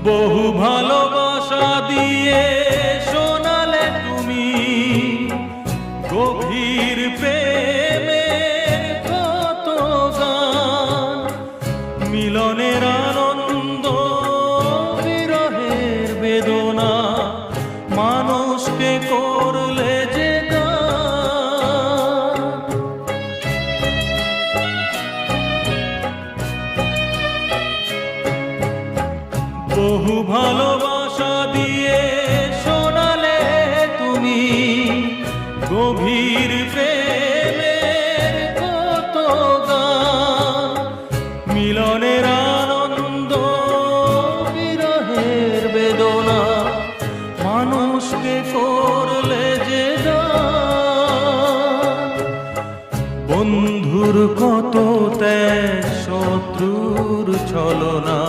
বহু ভালোবাসা দিয়ে শোনালে তুমি গভীর প্রেমের কত গান, মিলনের আনন্দ বিরহের বেদনা, মানুষকে করলে যে গান। বহু ভালোবাসা দিয়ে শোনালে তুমি গভীর প্রেমের কত গান, মিলনের আনন্দ বিরহের বেদনা, মানুষকে করলে যে গান। বন্ধুর কত ত্যাগ, শত্রুর ছলনা,